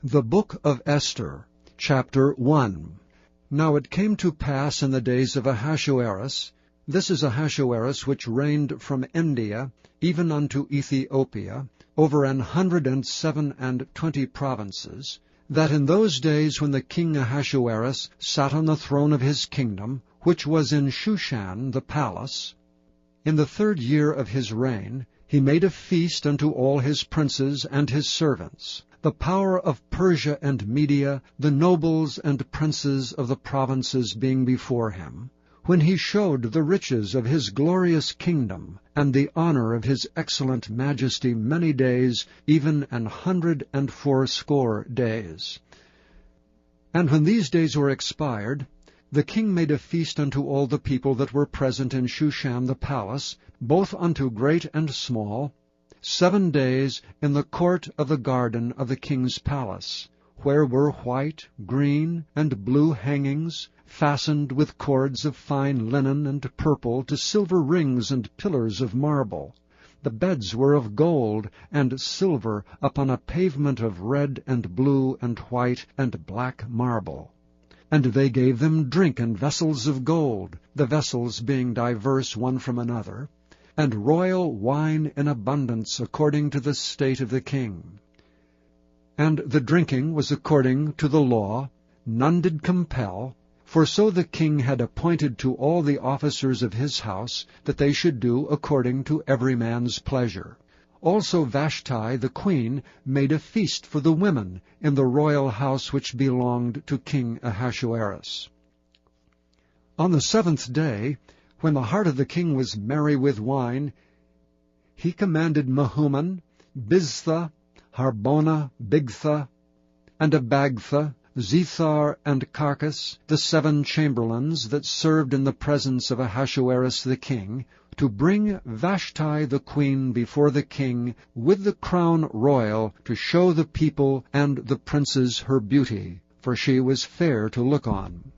The Book of Esther, Chapter 1. Now it came to pass in the days of Ahasuerus, this is Ahasuerus which reigned from India even unto Ethiopia, over 127 provinces, that in those days when the king Ahasuerus sat on the throne of his kingdom, which was in Shushan the palace, in the 3rd year of his reign, he made a feast unto all his princes and his servants, the power of Persia and Media, the nobles and princes of the provinces being before him, when he showed the riches of his glorious kingdom, and the honor of his excellent majesty many days, even 180 days. And when these days were expired, the king made a feast unto all the people that were present in Shushan the palace, both unto great and small, 7 days in the court of the garden of the king's palace, where were white, green, and blue hangings, fastened with cords of fine linen and purple to silver rings and pillars of marble. The beds were of gold and silver upon a pavement of red and blue and white and black marble. And they gave them drink in vessels of gold, the vessels being diverse one from another, and royal wine in abundance according to the state of the king. And the drinking was according to the law, none did compel, for so the king had appointed to all the officers of his house, that they should do according to every man's pleasure. Also Vashti the queen made a feast for the women in the royal house which belonged to King Ahasuerus. On the 7th day, when the heart of the king was merry with wine, he commanded Mehuman, Biztha, Harbona, Bigtha, and Abagtha, Zethar, and Carcas, the 7 chamberlains that served in the presence of Ahasuerus the king, to bring Vashti the queen before the king with the crown royal, to show the people and the princes her beauty, for she was fair to look on.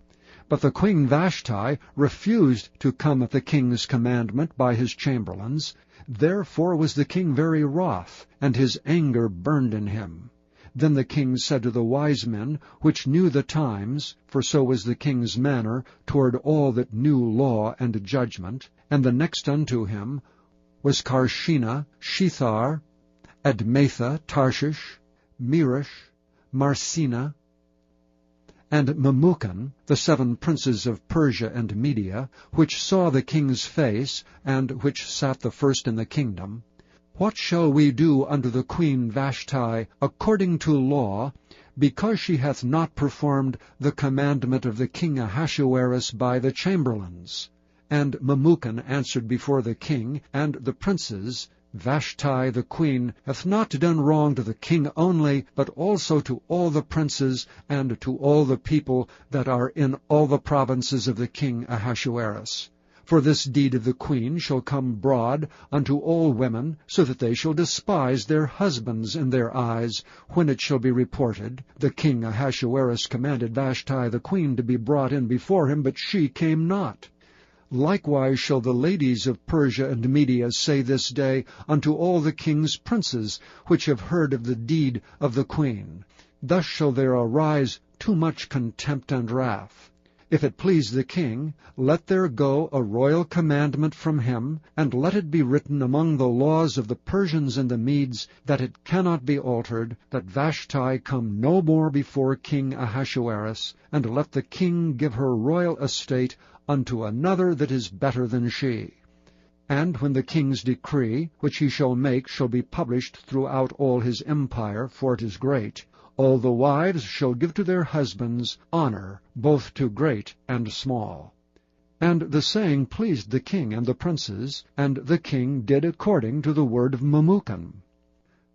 But the queen Vashti refused to come at the king's commandment by his chamberlains. Therefore was the king very wroth, and his anger burned in him. Then the king said to the wise men, which knew the times, for so was the king's manner toward all that knew law and judgment, and the next unto him was Carshena, Shethar, Admatha, Tarshish, Meresh, Marsena, and Memucan, the 7 princes of Persia and Media, which saw the king's face, and which sat the first in the kingdom, what shall we do unto the queen Vashti according to law, because she hath not performed the commandment of the king Ahasuerus by the chamberlains? And Memucan answered before the king and the princes, Vashti the queen hath not done wrong to the king only, but also to all the princes and to all the people that are in all the provinces of the king Ahasuerus. For this deed of the queen shall come broad unto all women, so that they shall despise their husbands in their eyes, when it shall be reported, the king Ahasuerus commanded Vashti the queen to be brought in before him, but she came not. Likewise shall the ladies of Persia and Media say this day unto all the king's princes, which have heard of the deed of the queen. Thus shall there arise too much contempt and wrath. If it please the king, let there go a royal commandment from him, and let it be written among the laws of the Persians and the Medes, that it cannot be altered, that Vashti come no more before King Ahasuerus, and let the king give her royal estate unto another that is better than she. And when the king's decree, which he shall make, shall be published throughout all his empire, for it is great, all the wives shall give to their husbands honor, both to great and small. And the saying pleased the king and the princes, and the king did according to the word of Memucan.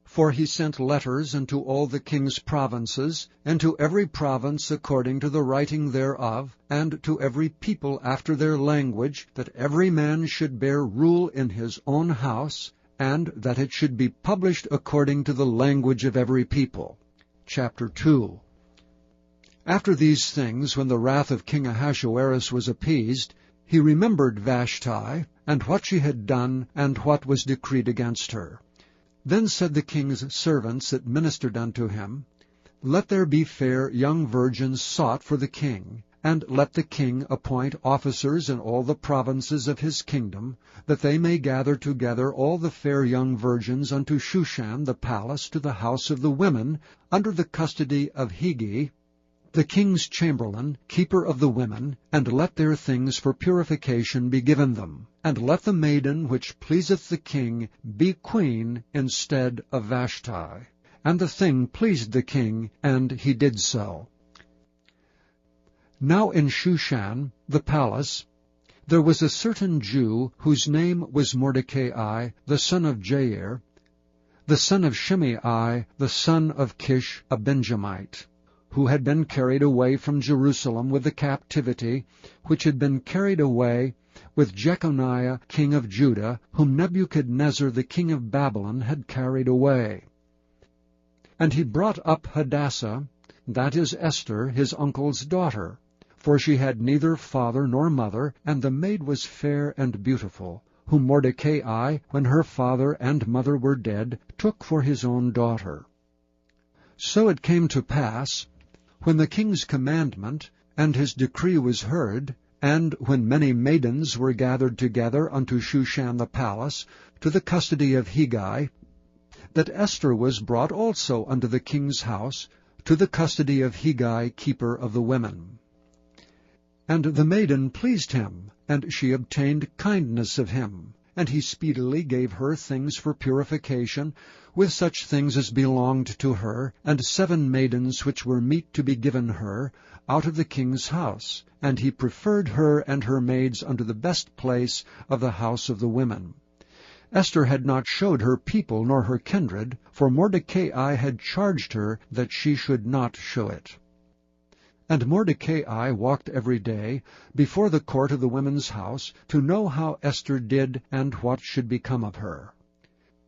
For he sent letters unto all the king's provinces, and to every province according to the writing thereof, and to every people after their language, that every man should bear rule in his own house, and that it should be published according to the language of every people. Chapter 2. After these things, when the wrath of King Ahasuerus was appeased, he remembered Vashti, and what she had done, and what was decreed against her. Then said the king's servants that ministered unto him, Let there be fair young virgins sought for the king, and let the king appoint officers in all the provinces of his kingdom, that they may gather together all the fair young virgins unto Shushan the palace to the house of the women, under the custody of Hegai, the king's chamberlain, keeper of the women, and let their things for purification be given them. And let the maiden which pleaseth the king be queen instead of Vashti. And the thing pleased the king, and he did so. Now in Shushan, the palace, there was a certain Jew whose name was Mordecai, the son of Jair, the son of Shimei, the son of Kish, a Benjamite, who had been carried away from Jerusalem with the captivity, which had been carried away with Jeconiah king of Judah, whom Nebuchadnezzar the king of Babylon had carried away. And he brought up Hadassah, that is Esther, his uncle's daughter, for she had neither father nor mother, and the maid was fair and beautiful, whom Mordecai, when her father and mother were dead, took for his own daughter. So it came to pass, when the king's commandment and his decree was heard, and when many maidens were gathered together unto Shushan the palace, to the custody of Hegai, that Esther was brought also unto the king's house, to the custody of Hegai, keeper of the women. And the maiden pleased him, and she obtained kindness of him, and he speedily gave her things for purification, with such things as belonged to her, and 7 maidens which were meet to be given her, out of the king's house, and he preferred her and her maids unto the best place of the house of the women. Esther had not showed her people nor her kindred, for Mordecai had charged her that she should not show it. And Mordecai walked every day before the court of the women's house, to know how Esther did and what should become of her.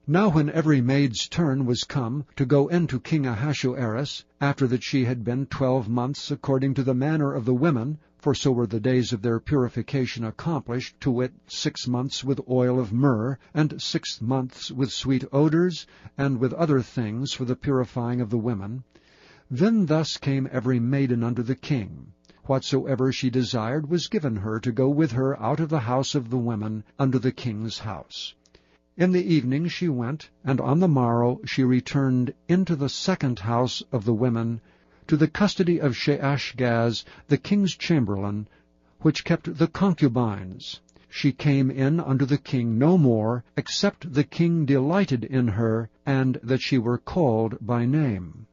Now when every maid's turn was come to go in to King Ahasuerus, after that she had been 12 months according to the manner of the women, for so were the days of their purification accomplished, to wit, 6 months with oil of myrrh, and 6 months with sweet odors, and with other things for the purifying of the women, then thus came every maiden unto the king. Whatsoever she desired was given her to go with her out of the house of the women unto the king's house. In the evening she went, and on the morrow she returned into the second house of the women, to the custody of Sheashgaz, the king's chamberlain, which kept the concubines. She came in unto the king no more, except the king delighted in her, and that she were called by name.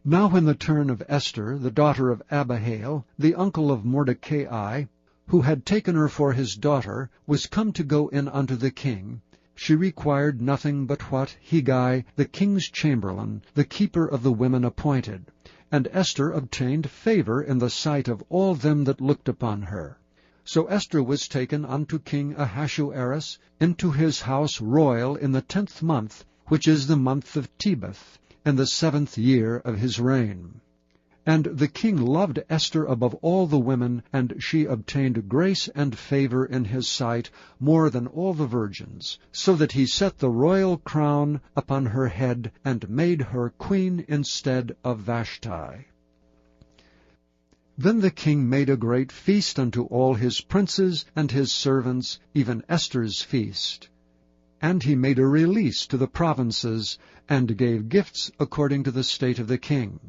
Now when the turn of Esther, the daughter of Abihail, the uncle of Mordecai, who had taken her for his daughter, was come to go in unto the king, she required nothing but what Hegai, the king's chamberlain, the keeper of the women, appointed. And Esther obtained favor in the sight of all them that looked upon her. So Esther was taken unto King Ahasuerus into his house royal in the 10th month, which is the month of Tebeth, in the 7th year of his reign. And the king loved Esther above all the women, and she obtained grace and favor in his sight more than all the virgins, so that he set the royal crown upon her head, and made her queen instead of Vashti. Then the king made a great feast unto all his princes and his servants, even Esther's feast. And he made a release to the provinces, and gave gifts according to the state of the king.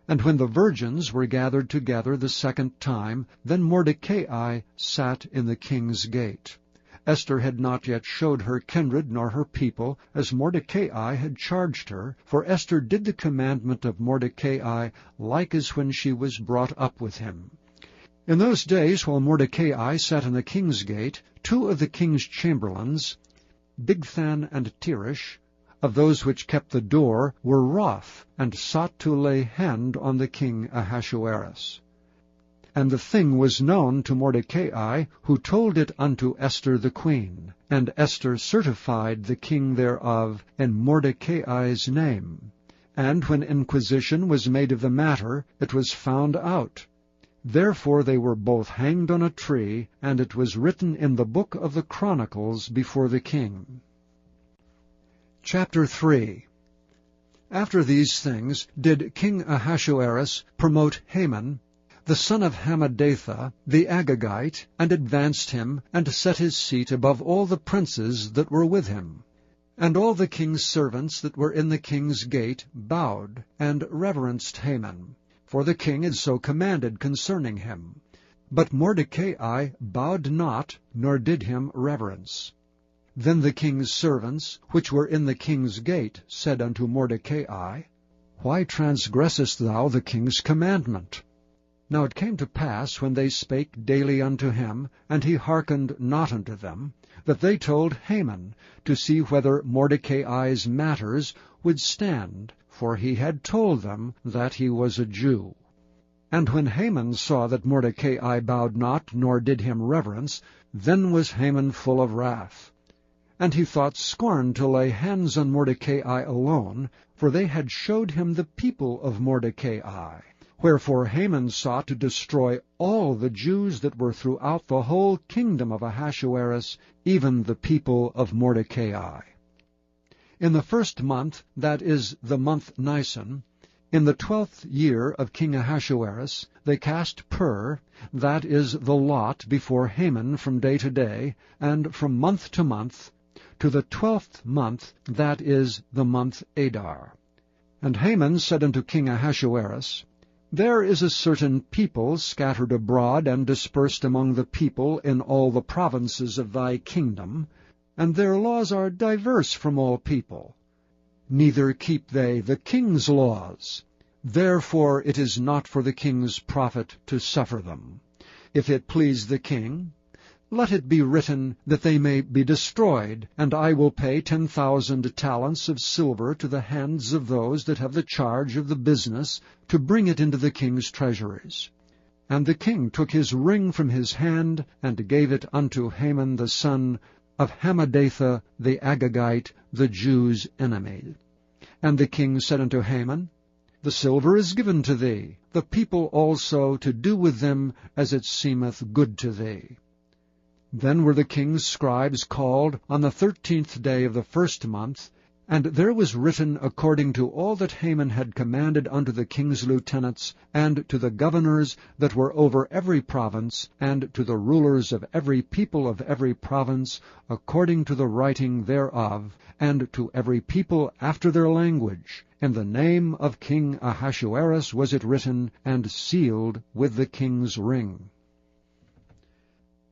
And when the virgins were gathered together the second time, then Mordecai sat in the king's gate. Esther had not yet showed her kindred nor her people, as Mordecai had charged her, for Esther did the commandment of Mordecai like as when she was brought up with him. In those days, while Mordecai sat in the king's gate, 2 of the king's chamberlains, Bigthan and Teresh, of those which kept the door, were wroth, and sought to lay hand on the king Ahasuerus. And the thing was known to Mordecai, who told it unto Esther the queen. And Esther certified the king thereof in Mordecai's name. And when inquisition was made of the matter, it was found out. Therefore they were both hanged on a tree, and it was written in the book of the Chronicles before the king. Chapter 3. After these things did King Ahasuerus promote Haman, the son of Hammedatha, the Agagite, and advanced him, and set his seat above all the princes that were with him. And all the king's servants that were in the king's gate bowed, and reverenced Haman, for the king had so commanded concerning him. But Mordecai bowed not, nor did him reverence. Then the king's servants, which were in the king's gate, said unto Mordecai, Why transgressest thou the king's commandment? Now it came to pass, when they spake daily unto him, and he hearkened not unto them, that they told Haman, to see whether Mordecai's matters would stand, for he had told them that he was a Jew. And when Haman saw that Mordecai bowed not, nor did him reverence, then was Haman full of wrath. And he thought scorn to lay hands on Mordecai alone, for they had showed him the people of Mordecai. Wherefore Haman sought to destroy all the Jews that were throughout the whole kingdom of Ahasuerus, even the people of Mordecai. In the first month, that is the month Nisan, in the 12th year of King Ahasuerus, they cast pur, that is the lot, before Haman from day to day, and from month to month, to the 12th month, that is the month Adar. And Haman said unto King Ahasuerus, There is a certain people scattered abroad and dispersed among the people in all the provinces of thy kingdom, and their laws are diverse from all people. Neither keep they the king's laws. Therefore it is not for the king's profit to suffer them. If it please the king, let it be written that they may be destroyed, and I will pay 10,000 talents of silver to the hands of those that have the charge of the business, to bring it into the king's treasuries. And the king took his ring from his hand, and gave it unto Haman the son of Hammedatha the Agagite, the Jews' enemy. And the king said unto Haman, The silver is given to thee, the people also to do with them as it seemeth good to thee. Then were the king's scribes called on the 13th day of the first month, and there was written according to all that Haman had commanded unto the king's lieutenants, and to the governors that were over every province, and to the rulers of every people of every province, according to the writing thereof, and to every people after their language. In the name of King Ahasuerus was it written, and sealed with the king's ring.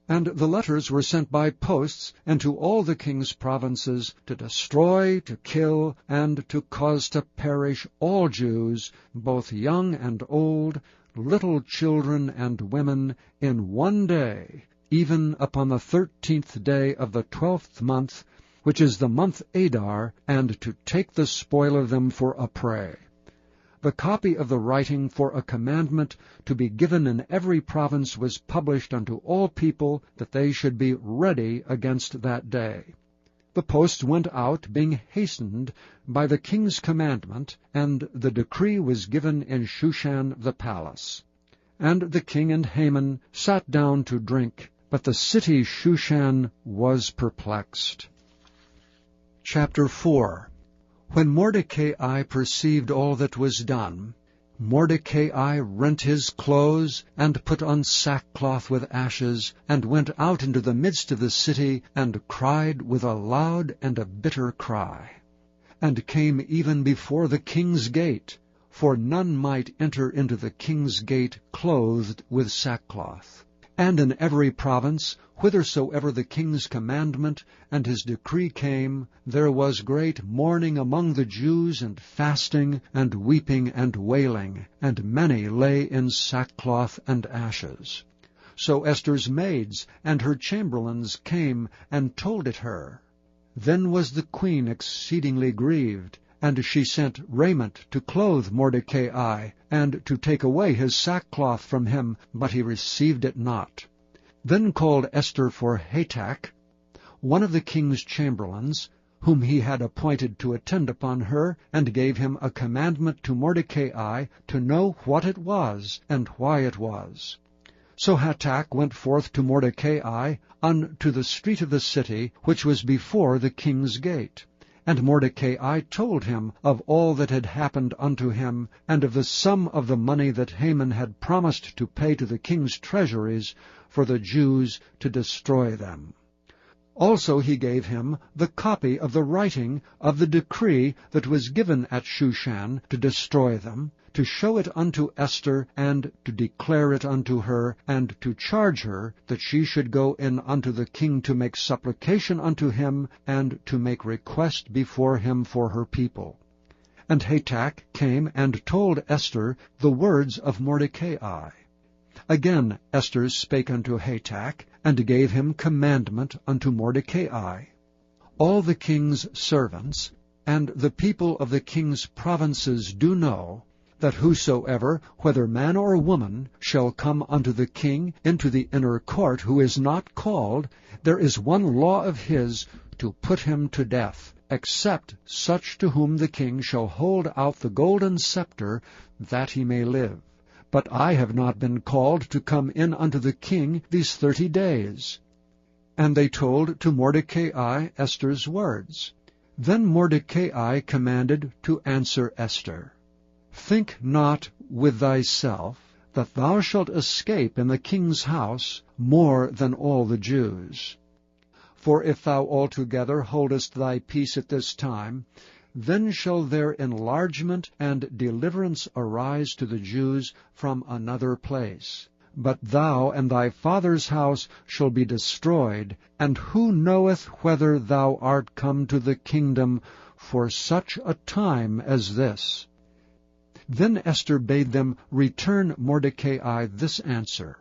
And the letters were sent by posts into all the king's provinces, to destroy, to kill, and to cause to perish all Jews, both young and old, little children and women, in one day, even upon the 13th day of the 12th month, which is the month Adar, and to take the spoil of them for a prey. The copy of the writing for a commandment to be given in every province was published unto all people, that they should be ready against that day. The post went out, being hastened by the king's commandment, and the decree was given in Shushan the palace. And the king and Haman sat down to drink, but the city Shushan was perplexed. Chapter 4. When Mordecai perceived all that was done, Mordecai rent his clothes, and put on sackcloth with ashes, and went out into the midst of the city, and cried with a loud and a bitter cry, and came even before the king's gate, for none might enter into the king's gate clothed with sackcloth. And in every province, whithersoever the king's commandment and his decree came, there was great mourning among the Jews, and fasting, and weeping, and wailing, and many lay in sackcloth and ashes. So Esther's maids and her chamberlains came and told it her. Then was the queen exceedingly grieved, and she sent raiment to clothe Mordecai, and to take away his sackcloth from him, but he received it not. Then called Esther for Hatach, one of the king's chamberlains, whom he had appointed to attend upon her, and gave him a commandment to Mordecai to know what it was, and why it was. So Hatach went forth to Mordecai unto the street of the city, which was before the king's gate. And Mordecai told him of all that had happened unto him, and of the sum of the money that Haman had promised to pay to the king's treasuries for the Jews to destroy them. Also he gave him the copy of the writing of the decree that was given at Shushan to destroy them, to show it unto Esther, and to declare it unto her, and to charge her that she should go in unto the king to make supplication unto him, and to make request before him for her people. And Hatach came and told Esther the words of Mordecai. Again Esther spake unto Hatach, and gave him commandment unto Mordecai. All the king's servants and the people of the king's provinces do know that whosoever, whether man or woman, shall come unto the king into the inner court, who is not called, there is one law of his, to put him to death, except such to whom the king shall hold out the golden scepter, that he may live. But I have not been called to come in unto the king these 30 days. And they told to Mordecai Esther's words. Then Mordecai commanded to answer Esther, Think not with thyself that thou shalt escape in the king's house more than all the Jews. For if thou altogether holdest thy peace at this time, then shall their enlargement and deliverance arise to the Jews from another place. But thou and thy father's house shall be destroyed, and who knoweth whether thou art come to the kingdom for such a time as this? Then Esther bade them return Mordecai this answer,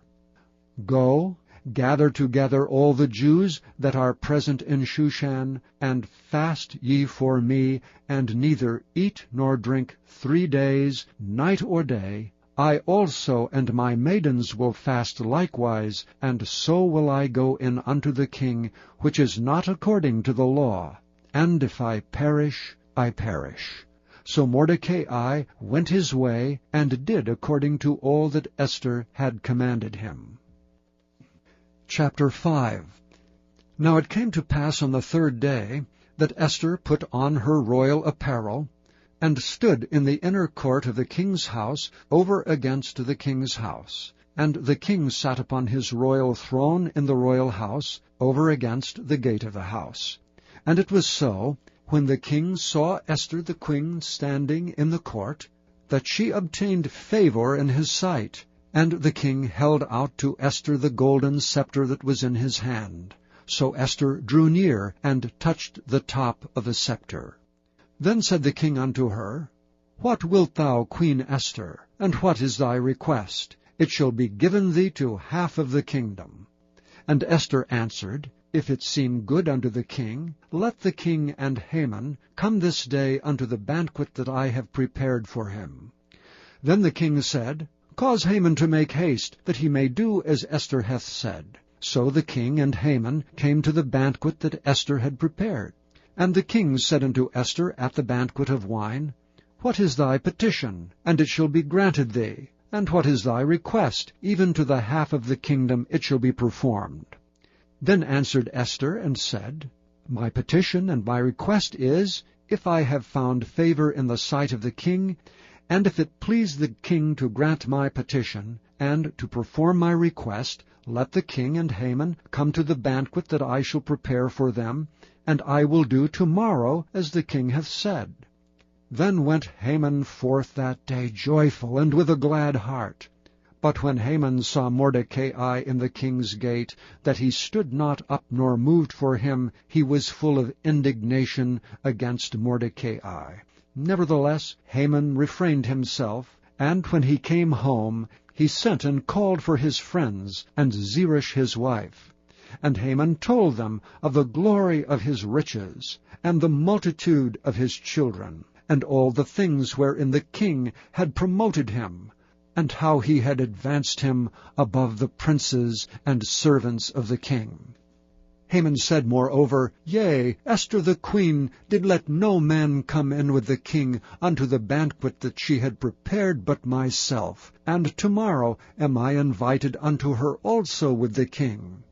Go, gather together all the Jews that are present in Shushan, and fast ye for me, and neither eat nor drink 3 days, night or day. I also and my maidens will fast likewise, and so will I go in unto the king, which is not according to the law. And if I perish, I perish. So Mordecai went his way, and did according to all that Esther had commanded him. Chapter 5. Now it came to pass on the 3rd day, that Esther put on her royal apparel, and stood in the inner court of the king's house, over against the king's house. And the king sat upon his royal throne in the royal house, over against the gate of the house. And it was so, when the king saw Esther the queen standing in the court, that she obtained favor in his sight. And the king held out to Esther the golden scepter that was in his hand. So Esther drew near, and touched the top of the scepter. Then said the king unto her, What wilt thou, Queen Esther, and what is thy request? It shall be given thee to half of the kingdom. And Esther answered, If it seem good unto the king, let the king and Haman come this day unto the banquet that I have prepared for him. Then the king said, Cause Haman to make haste, that he may do as Esther hath said. So the king and Haman came to the banquet that Esther had prepared. And the king said unto Esther at the banquet of wine, What is thy petition? And it shall be granted thee. And what is thy request? Even to the half of the kingdom it shall be performed. Then answered Esther and said, My petition and my request is, if I have found favor in the sight of the king, and if it please the king to grant my petition, and to perform my request, let the king and Haman come to the banquet that I shall prepare for them, and I will do tomorrow as the king hath said. Then went Haman forth that day joyful, and with a glad heart. But when Haman saw Mordecai in the king's gate, that he stood not up nor moved for him, he was full of indignation against Mordecai. Nevertheless Haman refrained himself, and when he came home, he sent and called for his friends, and Zeresh his wife. And Haman told them of the glory of his riches, and the multitude of his children, and all the things wherein the king had promoted him, and how he had advanced him above the princes and servants of the king. Haman said moreover, Yea, Esther the queen did let no man come in with the king unto the banquet that she had prepared but myself, and tomorrow am I invited unto her also with the king.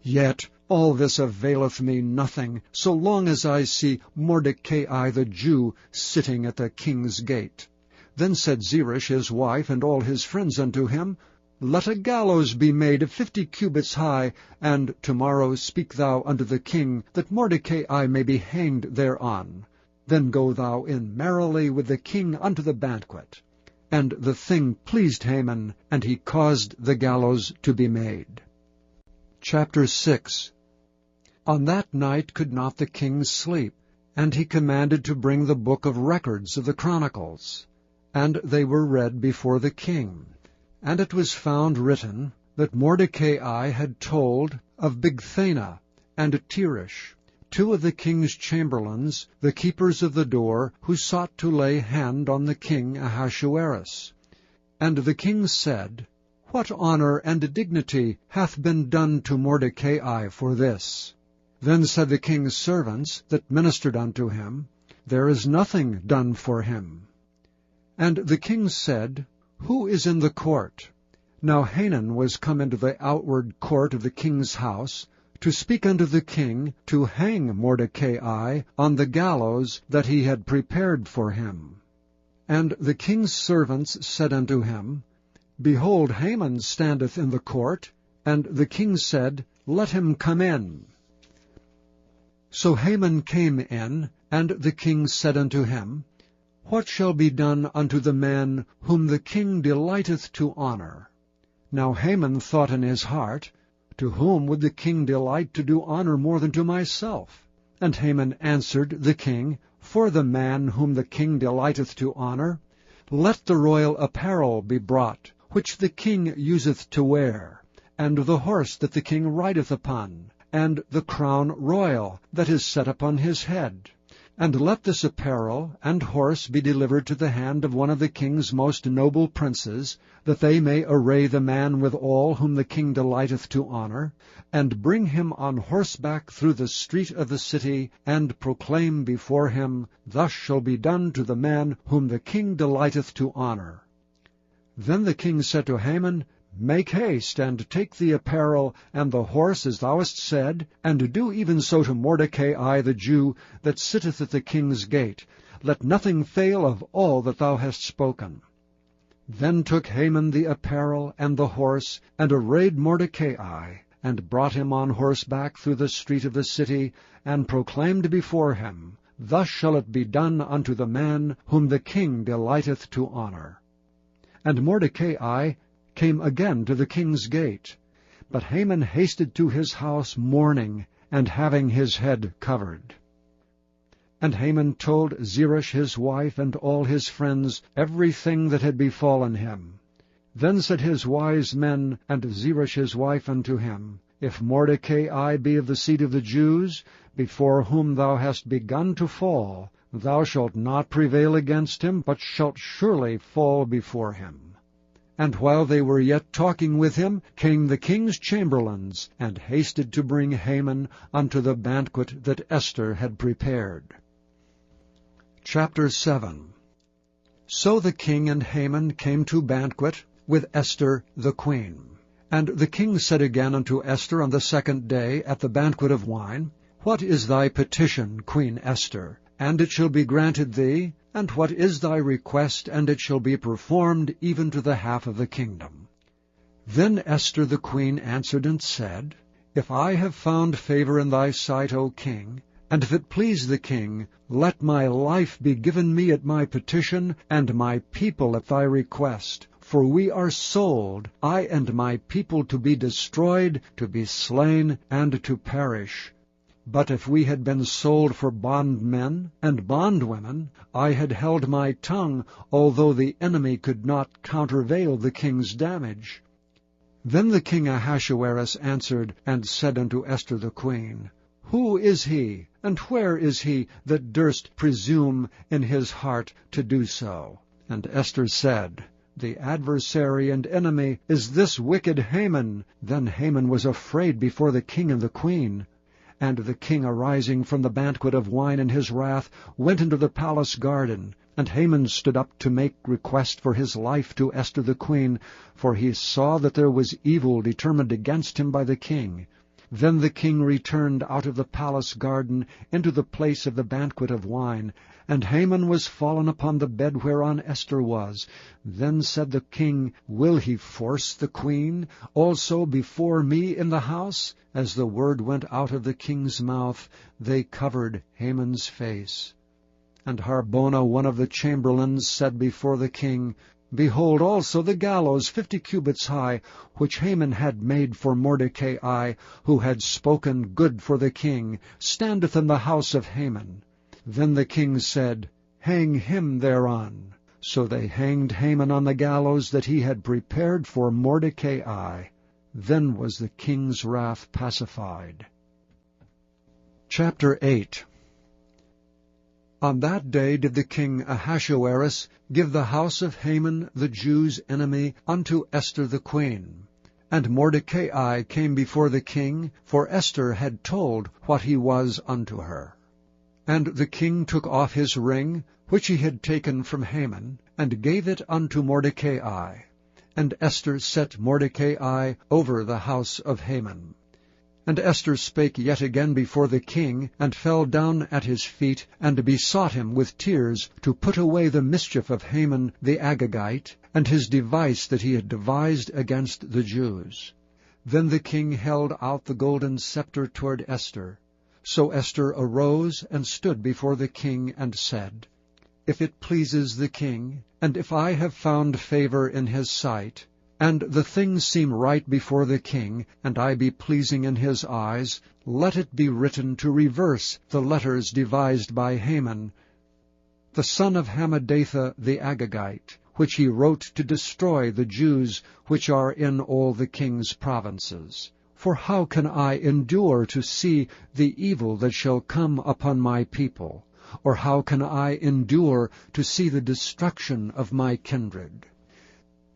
Yet All this availeth me nothing, so long as I see Mordecai the Jew sitting at the king's gate. Then said Zeresh his wife and all his friends unto him, Let a gallows be made 50 cubits high, and tomorrow speak thou unto the king, that Mordecai may be hanged thereon. Then go thou in merrily with the king unto the banquet. And the thing pleased Haman, and he caused the gallows to be made. Chapter 6. On that night could not the king sleep, and he commanded to bring the book of records of the Chronicles. And they were read before the king. And it was found written that Mordecai had told of Bigthana and Teresh, 2 of the king's chamberlains, the keepers of the door, who sought to lay hand on the king Ahasuerus. And the king said, What honor and dignity hath been done to Mordecai for this? Then said the king's servants that ministered unto him, There is nothing done for him. And the king said, Who is in the court? Now Hanan was come into the outward court of the king's house, to speak unto the king to hang Mordecai on the gallows that he had prepared for him. And the king's servants said unto him, Behold, Haman standeth in the court. And the king said, Let him come in. So Haman came in, and the king said unto him, What shall be done unto the man whom the king delighteth to honor? Now Haman thought in his heart, To whom would the king delight to do honor more than to myself? And Haman answered the king, For the man whom the king delighteth to honor, let the royal apparel be brought, which the king useth to wear, and the horse that the king rideth upon, and the crown royal that is set upon his head. And let this apparel and horse be delivered to the hand of one of the king's most noble princes, that they may array the man with all whom the king delighteth to honor, and bring him on horseback through the street of the city, and proclaim before him, Thus shall be done to the man whom the king delighteth to honor. Then the king said to Haman, Make haste, and take the apparel and the horse as thou hast said, and do even so to Mordecai the Jew, that sitteth at the king's gate. Let nothing fail of all that thou hast spoken. Then took Haman the apparel and the horse, and arrayed Mordecai, and brought him on horseback through the street of the city, and proclaimed before him, Thus shall it be done unto the man whom the king delighteth to honor. And Mordecai came again to the king's gate. But Haman hasted to his house mourning, and having his head covered. And Haman told Zeresh his wife and all his friends everything that had befallen him. Then said his wise men and Zeresh his wife unto him, If Mordecai be of the seed of the Jews, before whom thou hast begun to fall, thou shalt not prevail against him, but shalt surely fall before him. And while they were yet talking with him, came the king's chamberlains, and hasted to bring Haman unto the banquet that Esther had prepared. Chapter 7. So the king and Haman came to banquet with Esther the queen. And the king said again unto Esther on the 2nd day at the banquet of wine, What is thy petition, Queen Esther? And it shall be granted thee. And what is thy request? And it shall be performed even to the half of the kingdom. Then Esther the queen answered and said, If I have found favor in thy sight, O king, and if it please the king, let my life be given me at my petition, and my people at thy request. For we are sold, I and my people, to be destroyed, to be slain, and to perish. But if we had been sold for bondmen and bondwomen, I had held my tongue, although the enemy could not countervail the king's damage. Then the king Ahasuerus answered and said unto Esther the queen, Who is he, and where is he that durst presume in his heart to do so? And Esther said, The adversary and enemy is this wicked Haman. Then Haman was afraid before the king and the queen. And the king, arising from the banquet of wine in his wrath, went into the palace garden. And Haman stood up to make request for his life to Esther the queen, for he saw that there was evil determined against him by the king. Then the king returned out of the palace garden into the place of the banquet of wine, and Haman was fallen upon the bed whereon Esther was. Then said the king, Will he force the queen also before me in the house? As the word went out of the king's mouth, they covered Haman's face. And Harbona, one of the chamberlains, said before the king, Behold also the gallows 50 cubits high, which Haman had made for Mordecai, who had spoken good for the king, standeth in the house of Haman. Then the king said, Hang him thereon. So they hanged Haman on the gallows that he had prepared for Mordecai. Then was the king's wrath pacified. Chapter 8. On that day did the king Ahasuerus give the house of Haman the Jews' enemy unto Esther the queen. And Mordecai came before the king, for Esther had told what he was unto her. And the king took off his ring, which he had taken from Haman, and gave it unto Mordecai. And Esther set Mordecai over the house of Haman. And Esther spake yet again before the king, and fell down at his feet, and besought him with tears to put away the mischief of Haman the Agagite, and his device that he had devised against the Jews. Then the king held out the golden scepter toward Esther. So Esther arose and stood before the king, and said, If it pleases the king, and if I have found favor in his sight, and the things seem right before the king, and I be pleasing in his eyes, let it be written to reverse the letters devised by Haman, the son of Hammedatha the Agagite, which he wrote to destroy the Jews which are in all the king's provinces. For how can I endure to see the evil that shall come upon my people? Or how can I endure to see the destruction of my kindred?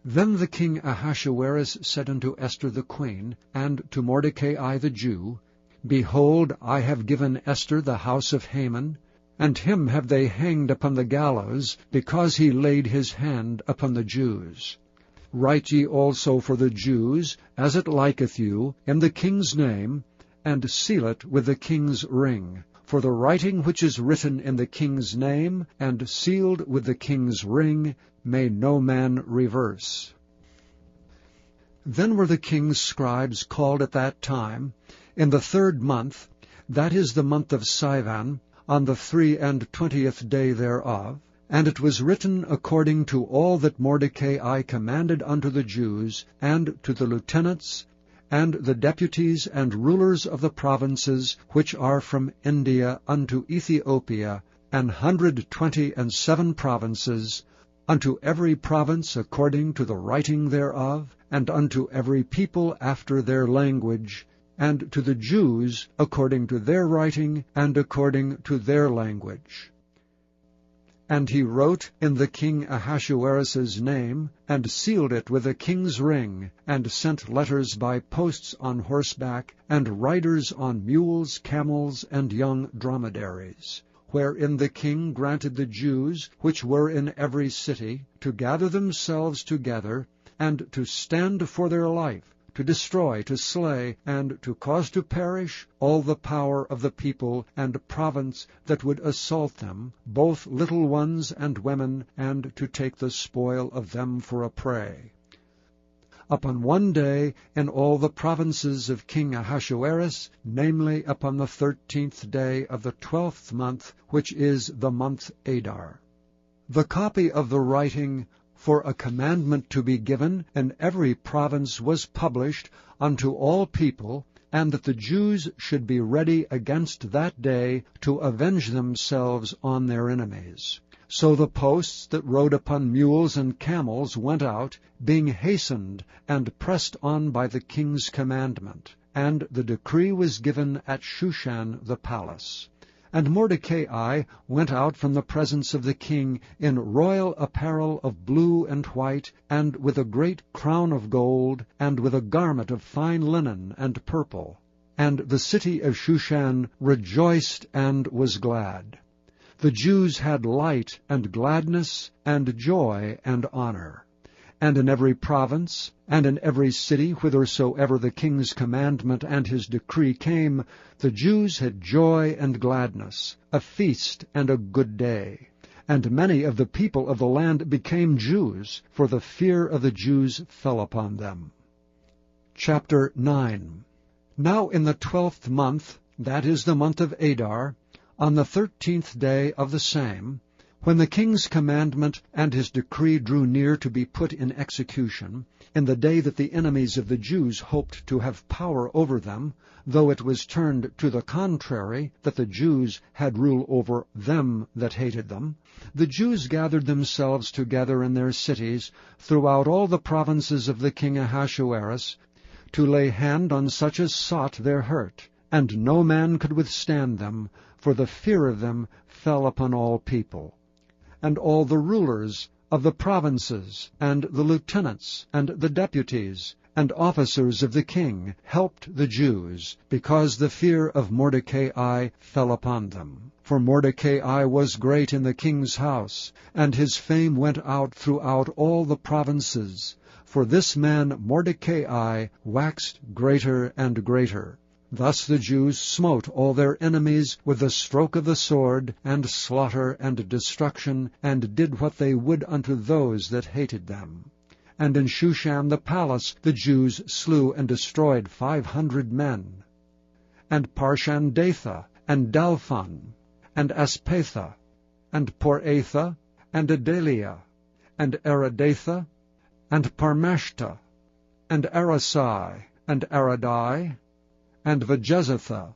Then the king Ahasuerus said unto Esther the queen, and to Mordecai the Jew, Behold, I have given Esther the house of Haman, and him have they hanged upon the gallows, because he laid his hand upon the Jews. Write ye also for the Jews, as it liketh you, in the king's name, and seal it with the king's ring. For the writing which is written in the king's name, and sealed with the king's ring, may no man reverse. Then were the king's scribes called at that time, in the 3rd month, that is the month of Sivan, on the 23 day thereof, and it was written according to all that Mordecai commanded unto the Jews, and to the lieutenants, and the deputies and rulers of the provinces which are from India unto Ethiopia, 127 provinces, unto every province according to the writing thereof, and unto every people after their language, and to the Jews according to their writing, and according to their language. And he wrote in the king Ahasuerus's name, and sealed it with the king's ring, and sent letters by posts on horseback, and riders on mules, camels, and young dromedaries, wherein the king granted the Jews, which were in every city, to gather themselves together, and to stand for their life, to destroy, to slay, and to cause to perish all the power of the people and province that would assault them, both little ones and women, and to take the spoil of them for a prey. Upon one day in all the provinces of King Ahasuerus, namely upon the 13th day of the 12th month, which is the month Adar. The copy of the writing for a commandment to be given in every province was published unto all people, and that the Jews should be ready against that day to avenge themselves on their enemies. So the posts that rode upon mules and camels went out, being hastened and pressed on by the king's commandment, and the decree was given at Shushan the palace. And Mordecai went out from the presence of the king in royal apparel of blue and white, and with a great crown of gold, and with a garment of fine linen and purple. And the city of Shushan rejoiced and was glad. The Jews had light and gladness and joy and honor. and in every province, and in every city, whithersoever the king's commandment and his decree came, the Jews had joy and gladness, a feast and a good day. And many of the people of the land became Jews, for the fear of the Jews fell upon them. Chapter 9. Now in the 12th month, that is the month of Adar, on the 13th day of the same, when the king's commandment and his decree drew near to be put in execution, in the day that the enemies of the Jews hoped to have power over them, though it was turned to the contrary, that the Jews had rule over them that hated them, the Jews gathered themselves together in their cities throughout all the provinces of the king Ahasuerus, to lay hand on such as sought their hurt, and no man could withstand them, for the fear of them fell upon all people. And all the rulers of the provinces, and the lieutenants, and the deputies, and officers of the king helped the Jews, because the fear of Mordecai fell upon them. For Mordecai was great in the king's house, and his fame went out throughout all the provinces. For this man Mordecai waxed greater and greater. Thus the Jews smote all their enemies with the stroke of the sword, and slaughter and destruction, and did what they would unto those that hated them. And in Shushan the palace the Jews slew and destroyed 500 men. And Parshandatha, and Dalphon, and Aspatha, and Poratha, and Adalia, and Aradatha, and Parmashta, and Arasai, and Aradai, and Vajezatha,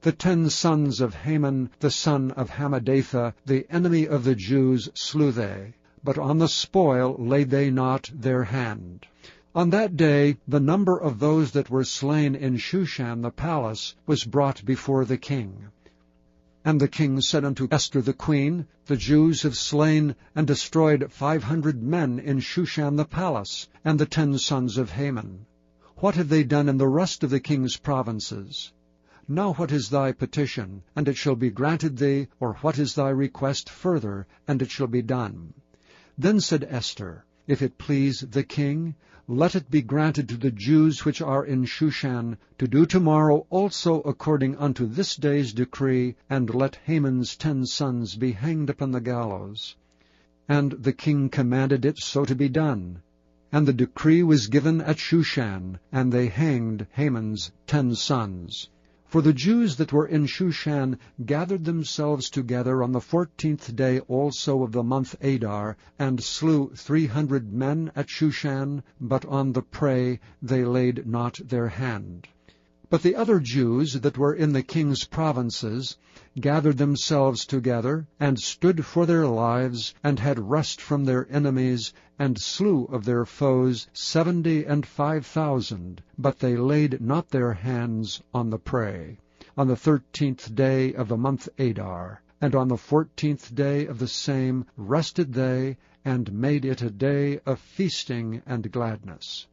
the 10 sons of Haman, the son of Hammedatha, the enemy of the Jews, slew they, but on the spoil laid they not their hand. On that day the number of those that were slain in Shushan the palace was brought before the king. And the king said unto Esther the queen, The Jews have slain and destroyed 500 men in Shushan the palace, and the 10 sons of Haman. What have they done in the rest of the king's provinces? Now what is thy petition, and it shall be granted thee, or what is thy request further, and it shall be done? Then said Esther, If it please the king, let it be granted to the Jews which are in Shushan to do tomorrow also according unto this day's decree, and let Haman's 10 sons be hanged upon the gallows. And the king commanded it so to be done. And the decree was given at Shushan, and they hanged Haman's 10 sons. For the Jews that were in Shushan gathered themselves together on the 14th day also of the month Adar, and slew 300 men at Shushan, but on the prey they laid not their hand. But the other Jews that were in the king's provinces gathered themselves together, and stood for their lives, and had rest from their enemies, and slew of their foes 75,000, but they laid not their hands on the prey. On the 13th day of the month Adar, and on the 14th day of the same rested they, and made it a day of feasting and gladness.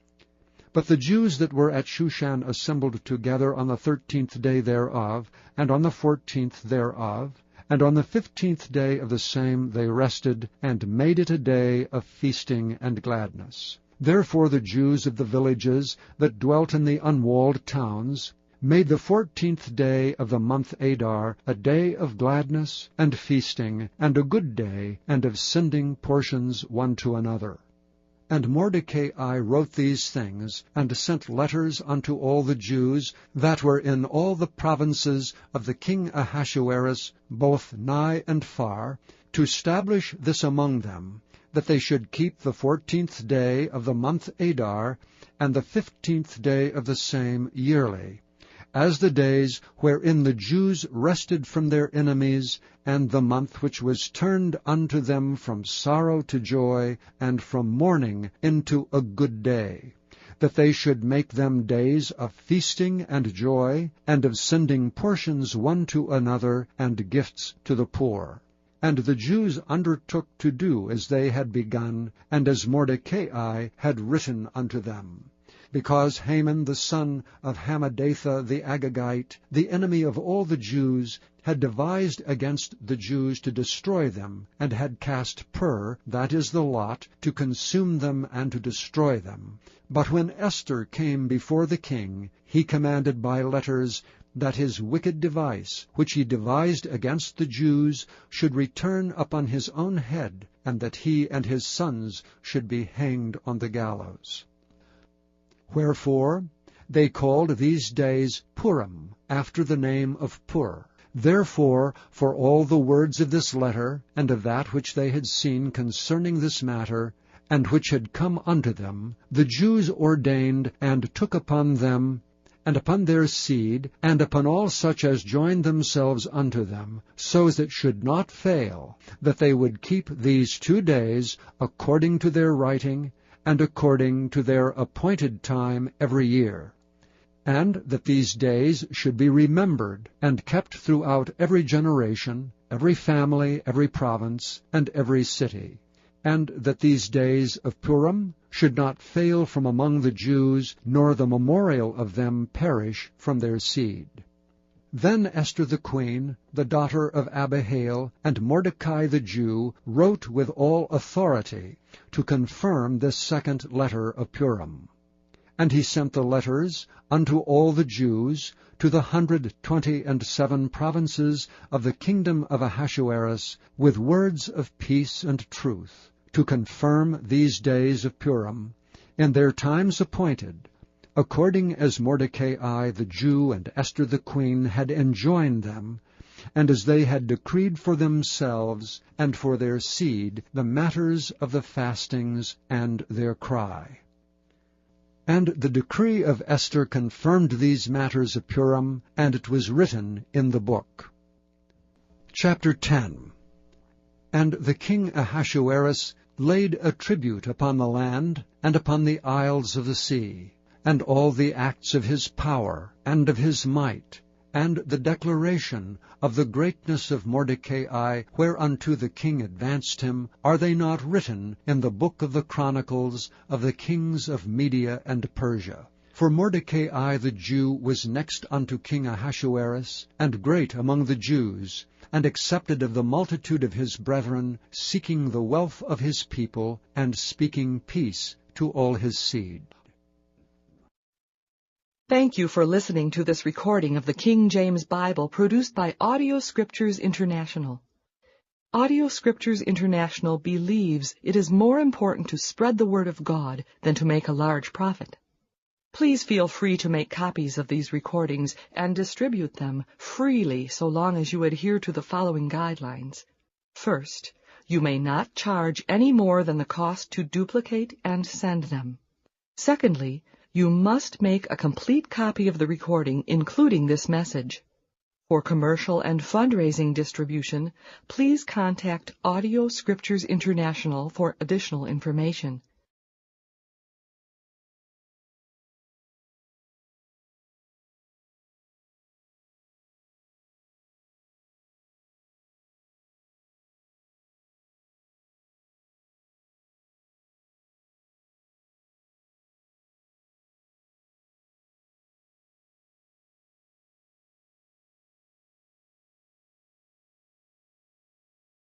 But the Jews that were at Shushan assembled together on the 13th day thereof, and on the 14th thereof, and on the 15th day of the same they rested, and made it a day of feasting and gladness. Therefore the Jews of the villages that dwelt in the unwalled towns made the 14th day of the month Adar a day of gladness and feasting, and a good day, and of sending portions one to another. And Mordecai wrote these things, and sent letters unto all the Jews that were in all the provinces of the king Ahasuerus, both nigh and far, to stablish this among them, that they should keep the 14th day of the month Adar, and the 15th day of the same yearly, as the days wherein the Jews rested from their enemies, and the month which was turned unto them from sorrow to joy, and from mourning into a good day, that they should make them days of feasting and joy, and of sending portions one to another, and gifts to the poor. And the Jews undertook to do as they had begun, and as Mordecai had written unto them. because Haman the son of Hammedatha the Agagite, the enemy of all the Jews, had devised against the Jews to destroy them, and had cast pur, that is the lot, to consume them and to destroy them. But when Esther came before the king, he commanded by letters that his wicked device, which he devised against the Jews, should return upon his own head, and that he and his sons should be hanged on the gallows. Wherefore they called these days Purim, after the name of Pur. Therefore, for all the words of this letter, and of that which they had seen concerning this matter, and which had come unto them, the Jews ordained and took upon them, and upon their seed, and upon all such as joined themselves unto them, so as it should not fail, that they would keep these 2 days according to their writing, and according to their appointed time every year, and that these days should be remembered and kept throughout every generation, every family, every province, and every city, and that these days of Purim should not fail from among the Jews, nor the memorial of them perish from their seed. Then Esther the queen, the daughter of Abihail, and Mordecai the Jew, wrote with all authority to confirm this second letter of Purim. And he sent the letters unto all the Jews, to the 127 provinces of the kingdom of Ahasuerus, with words of peace and truth, to confirm these days of Purim, in their times appointed, according as Mordecai the Jew and Esther the queen had enjoined them, and as they had decreed for themselves and for their seed the matters of the fastings and their cry. And the decree of Esther confirmed these matters of Purim, and it was written in the book. Chapter 10. And the king Ahasuerus laid a tribute upon the land, and upon the isles of the sea, and all the acts of his power, and of his might, and the declaration of the greatness of Mordecai, whereunto the king advanced him, are they not written in the book of the chronicles of the kings of Media and Persia? For Mordecai the Jew was next unto King Ahasuerus, and great among the Jews, and accepted of the multitude of his brethren, seeking the wealth of his people, and speaking peace to all his seed. Thank you for listening to this recording of the King James Bible produced by Audio Scriptures International. Audio Scriptures International believes it is more important to spread the Word of God than to make a large profit. Please feel free to make copies of these recordings and distribute them freely so long as you adhere to the following guidelines. First, you may not charge any more than the cost to duplicate and send them. Secondly, you must make a complete copy of the recording, including this message. For commercial and fundraising distribution, please contact Audio Scriptures International for additional information.